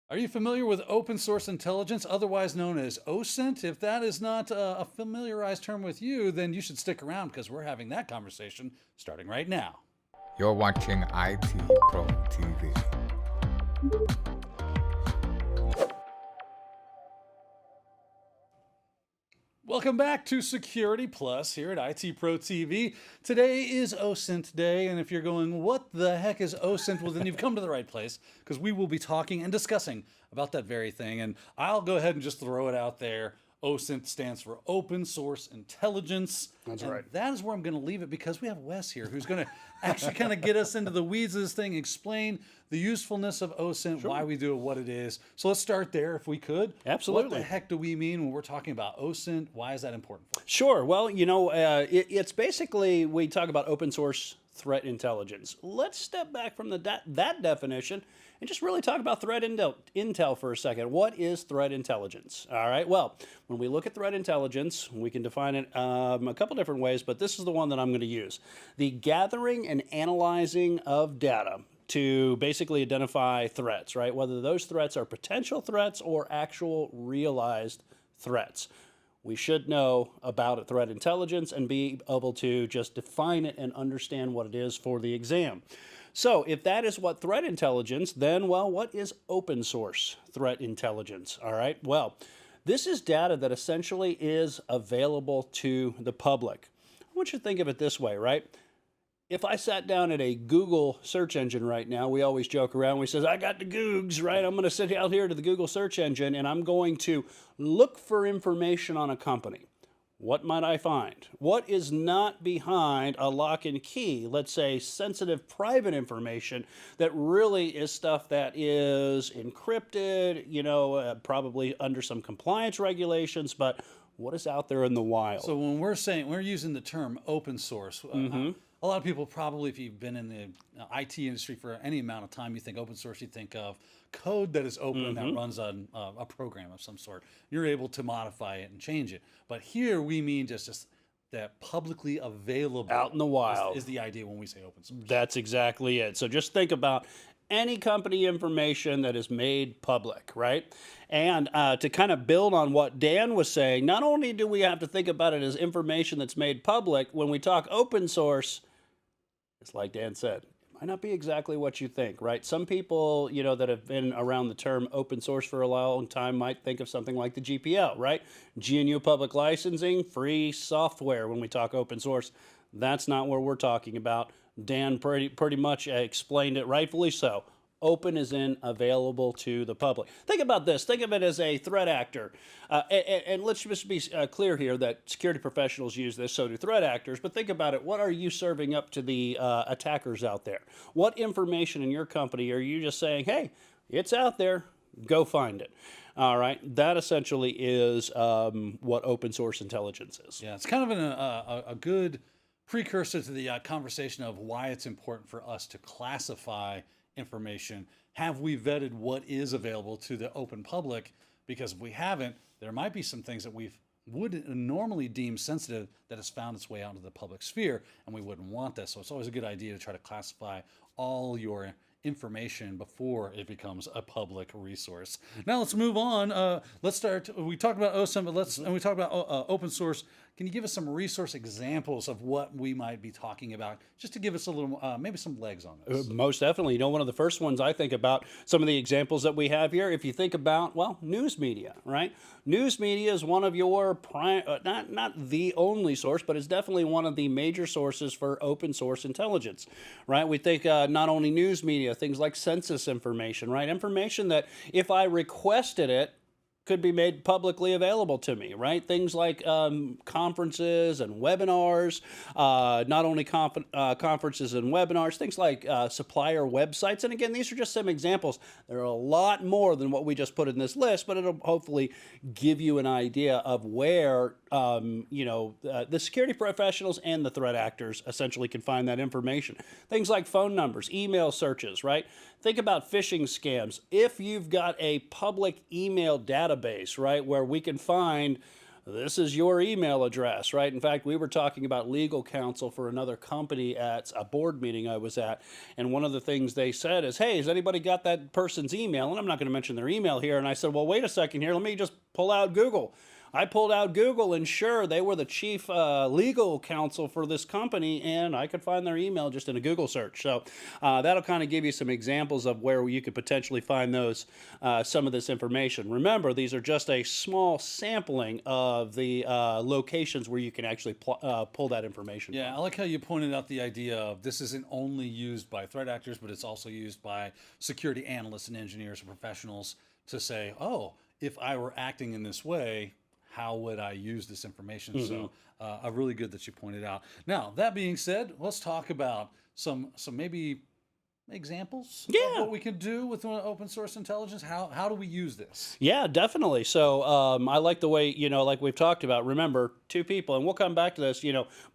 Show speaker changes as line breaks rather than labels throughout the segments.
Are you familiar with open source intelligence, otherwise known as OSINT? If that is not a familiarized term with you, then you should stick around because we're having that conversation starting right now.
You're watching IT Pro TV.
Welcome back to Security Plus here at IT Pro TV. Today is OSINT Day, and if you're going, what the heck is OSINT? Well, then you've come to the right place because we will be talking and discussing about that very thing. And I'll go ahead and just throw it out there. OSINT stands for Open Source Intelligence.
That's
and
right.
That is where I'm going to leave it because we have Wes here who's going to actually kind of get us into the weeds of this thing, explain the usefulness of OSINT, why we do it, what it is. So let's start there if we could.
Absolutely.
What the heck do we mean when we're talking about OSINT? Why is that important for us?
Sure. Well, it's basically, we talk about open source threat intelligence. Let's step back from that definition and just really talk about threat intel for a second. What is threat intelligence? All right. Well, when we look at threat intelligence, we can define it a couple different ways, but this is the one that I'm going to use. The gathering and analyzing of data to basically identify threats, right? Whether those threats are potential threats or actual realized threats. We should know about threat intelligence and be able to just define it and understand what it is for the exam. So if that is what threat intelligence, then, well, what is open source threat intelligence? All right, well, this is data that essentially is available to the public. I want you to think of it this way, right? If I sat down at a Google search engine right now, we always joke around. We says, I got the Googs, right? I'm going to sit out here to the Google search engine and I'm going to look for information on a company. What might I find? What is not behind a lock and key, let's say sensitive private information that really is stuff that is encrypted, probably under some compliance regulations, but what is out there in the wild?
So when we're using the term open source, a lot of people probably, if you've been in the IT industry for any amount of time, you think open source, you think of code that is open that runs on a program of some sort. You're able to modify it and change it. But here we mean just that publicly available
out in the wild
is the idea when we say open source.
That's exactly it. So just think about any company information that is made public, right? And to kind of build on what Dan was saying, not only do we have to think about it as information that's made public, when we talk open source, it's like Dan said, it might not be exactly what you think, right? Some people, that have been around the term open source for a long time might think of something like the GPL, right? GNU Public Licensing, free software when we talk open source. That's not what we're talking about. Dan pretty much explained it rightfully so. Open is in available to the public. Think about this. Think of it as a threat actor. And let's just be clear here that security professionals use this, so do threat actors. But think about it. What are you serving up to the attackers out there? What information in your company are you just saying, hey, it's out there, go find it? All right. That essentially is what open source intelligence is.
Yeah, it's kind of a good precursor to the conversation of why it's important for us to classify information. Have we vetted what is available to the open public? Because if we haven't, there might be some things that we would normally deem sensitive that has found its way out into the public sphere, and we wouldn't want that. So it's always a good idea to try to classify all your information before it becomes a public resource. Now let's move on. Let's start. We talked about OSINT, but and we talked about open source. Can you give us some resource examples of what we might be talking about, just to give us a little, maybe some legs on this?
Most definitely. One of the first ones I think about, some of the examples that we have here, if you think about, well, news media, right? News media is one of your not the only source, but it's definitely one of the major sources for open source intelligence, right? We think not only news media, things like census information, right? Information that if I requested it, could be made publicly available to me, right? Things like conferences and webinars, not only conferences and webinars, things like supplier websites. And again, these are just some examples. There are a lot more than what we just put in this list, but it'll hopefully give you an idea of where the security professionals and the threat actors essentially can find that information. Things like phone numbers, email searches, right? Think about phishing scams. If you've got a public email database, right, where we can find this is your email address, right? In fact, we were talking about legal counsel for another company at a board meeting I was at, and one of the things they said is, hey, has anybody got that person's email? And I'm not going to mention their email here. And I said, well, wait a second here. Let me just pull out Google. I pulled out Google, and sure, they were the chief legal counsel for this company, and I could find their email just in a Google search. So that'll kind of give you some examples of where you could potentially find those, some of this information. Remember, these are just a small sampling of the locations where you can actually pull that information
Yeah, I like how you pointed out the idea of this isn't only used by threat actors, but it's also used by security analysts and engineers and professionals to say, oh, if I were acting in this way, how would I use this information? So really good that you pointed out. Now, that being said, let's talk about some maybe examples of what we can do with open source intelligence. How do we use this?
Yeah, definitely. So I like the way, like we've talked about, remember, two people, and we'll come back to this,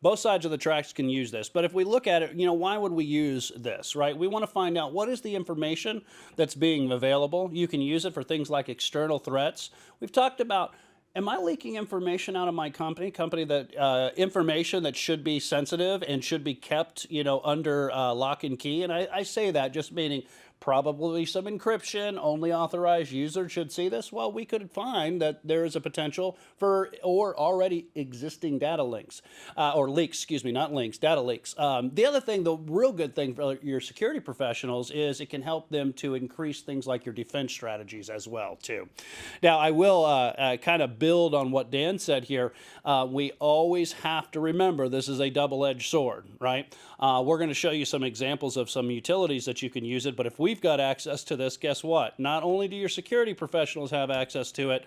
both sides of the tracks can use this. But if we look at it, why would we use this, right? We want to find out what is the information that's being available. You can use it for things like external threats. We've talked about, am I leaking information out of my company that information that should be sensitive and should be kept, under lock and key? And I say that just meaning probably some encryption, only authorized users should see this. Well, we could find that there is a potential for or already existing data links or leaks, excuse me, not links, data leaks. The other thing, the real good thing for your security professionals is it can help them to increase things like your defense strategies as well, too. Now, I will kind of build on what Dan said here. We always have to remember this is a double-edged sword, right? We're going to show you some examples of some utilities that you can use it, but if we've got access to this, guess what? Not only do your security professionals have access to it,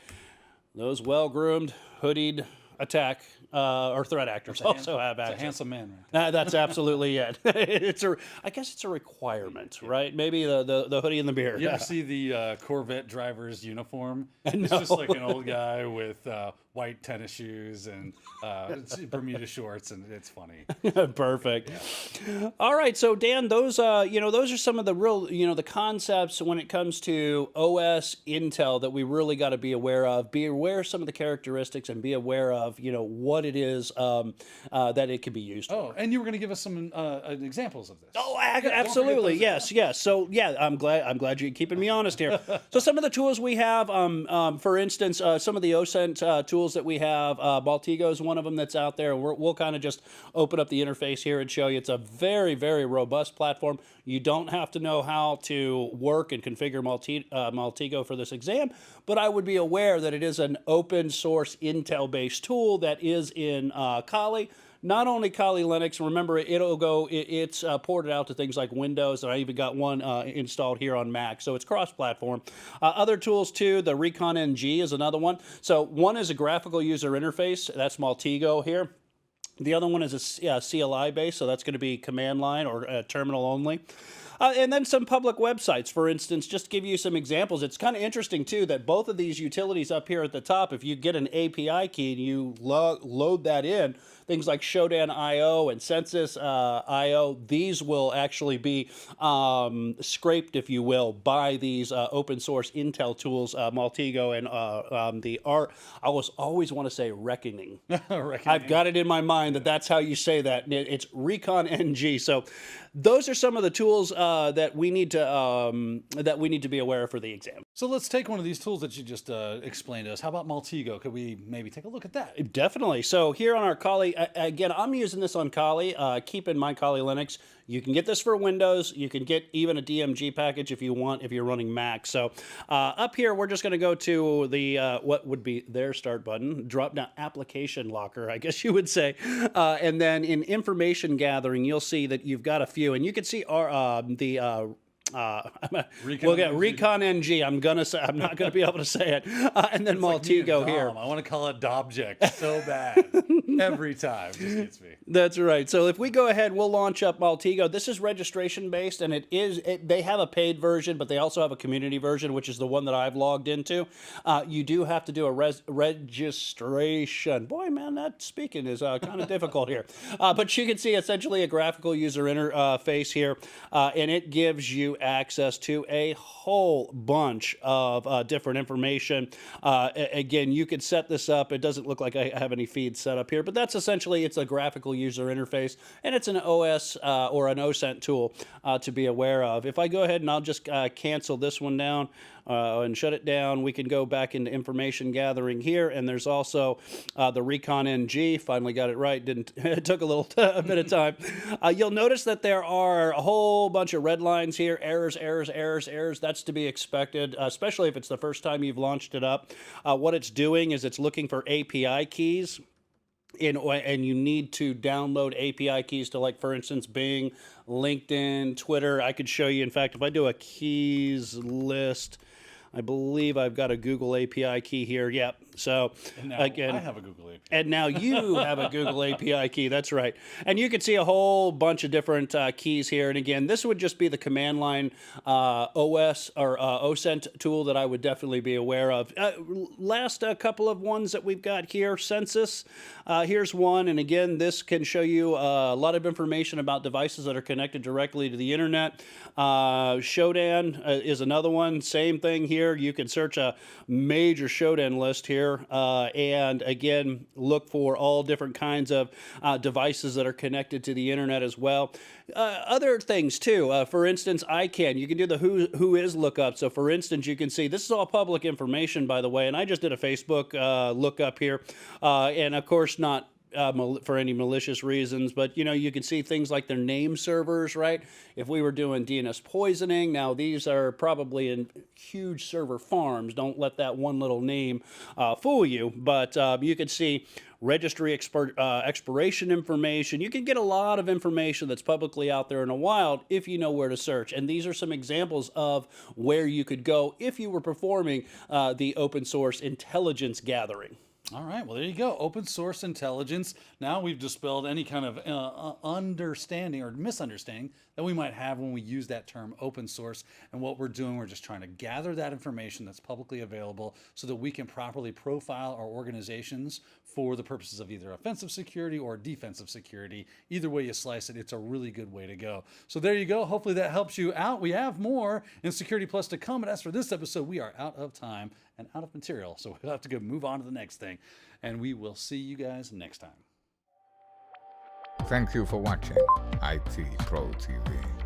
those well-groomed, hoodied attack or threat actors also have access.
It's a handsome man, right?
That's absolutely it. I guess it's a requirement, right? Maybe the hoodie and the beard.
You ever see the Corvette driver's uniform? It's just like an old guy with white tennis shoes and Bermuda shorts, and it's funny.
Perfect. Yeah. All right, so Dan, those those are some of the real the concepts when it comes to OS Intel that we really got to be aware of. Be aware of some of the characteristics and be aware of what it is that it can be used for.
Oh, and you were going to give us some examples of this.
Oh, absolutely. Yes. So I'm glad you're keeping me honest here. So some of the tools we have, for instance, some of the OSINT tools that we have, Maltego is one of them that's out there. We'll kind of just open up the interface here and show you. It's a very, very robust platform. You don't have to know how to work and configure Maltego for this exam, but I would be aware that it is an open source Intel-based tool that is in Kali. Not only Kali Linux, remember it's ported out to things like Windows, and I even got one installed here on Mac, so it's cross-platform. Other tools too, the Recon NG is another one. So one is a graphical user interface, that's Maltego here. The other one is a CLI base, so that's going to be command line or terminal only. And then some public websites, for instance, just to give you some examples. It's kind of interesting, too, that both of these utilities up here at the top, if you get an API key and you load that in, things like Shodan.io and Census.io, these will actually be scraped, if you will, by these open source Intel tools, Maltego and I always want to say Reckoning. I've got it in my mind that that's how you say that. It's Recon NG. So those are some of the tools that we need to be aware of for the exam.
So let's take one of these tools that you just explained to us. How about Maltego? Could we maybe take a look at that?
Definitely. So here on our Kali, again, I'm using this on Kali. Keep in mind Kali Linux. You can get this for Windows. You can get even a DMG package if you want, if you're running Mac. So up here, we're just going to go to the what would be their start button, drop down application locker, I guess you would say. And then in information gathering, you'll see that you've got a few. And you can see we'll get Recon NG. I'm not gonna be able to say it. And then Maltego here.
I want to call it Dobject so bad every time. Just gets me.
That's right. So if we go ahead, we'll launch up Maltego. This is registration based, and they have a paid version, but they also have a community version, which is the one that I've logged into. You do have to do a registration. Boy, man, that speaking is kind of difficult here. But you can see essentially a graphical user interface here, and it gives you access to a whole bunch of different information. Again, you could set this up. It doesn't look like I have any feeds set up here, but that's essentially, it's a graphical user interface, and it's an OS or an OSINT tool to be aware of. If I go ahead and I'll just cancel this one down and shut it down, we can go back into information gathering here, and there's also the Recon NG. Finally got it right. It took a bit of time. You'll notice that there are a whole bunch of red lines here. Errors, errors, errors, errors. That's to be expected, especially if it's the first time you've launched it up. What it's doing is it's looking for API keys. And you need to download API keys to, like, for instance, Bing, LinkedIn, Twitter. I could show you, in fact, if I do a keys list, I believe I've got a Google API key here. Yep. So
And now
again,
I have a Google API.
and now you have a Google API key. That's right. And you can see a whole bunch of different keys here. And again, this would just be the command line OS or OSINT tool that I would definitely be aware of. Last couple of ones that we've got here, Census. Here's one. And again, this can show you a lot of information about devices that are connected directly to the internet. Shodan is another one. Same thing here. You can search a major Shodan list here. And again, look for all different kinds of devices that are connected to the internet as well. Other things too, for instance, ICANN, you can do the who is lookup. So for instance, you can see, this is all public information, by the way, and I just did a Facebook lookup here. And of course, not for any malicious reasons, but you can see things like their name servers, right? If we were doing DNS poisoning, now these are probably in huge server farms. Don't let that one little name fool you, but you can see registry expiration information. You can get a lot of information that's publicly out there in the wild if you know where to search. And these are some examples of where you could go if you were performing the open source intelligence gathering.
All right, well, there you go. Open source intelligence. Now we've dispelled any kind of understanding or misunderstanding that we might have when we use that term open source. And what we're doing, we're just trying to gather that information that's publicly available so that we can properly profile our organizations for the purposes of either offensive security or defensive security. Either way you slice it, it's a really good way to go. So there you go. Hopefully that helps you out. We have more in Security Plus to come. And as for this episode, we are out of time and out of material. So we'll have to go move on to the next thing. And we will see you guys next time.
Thank you for watching IT Pro TV.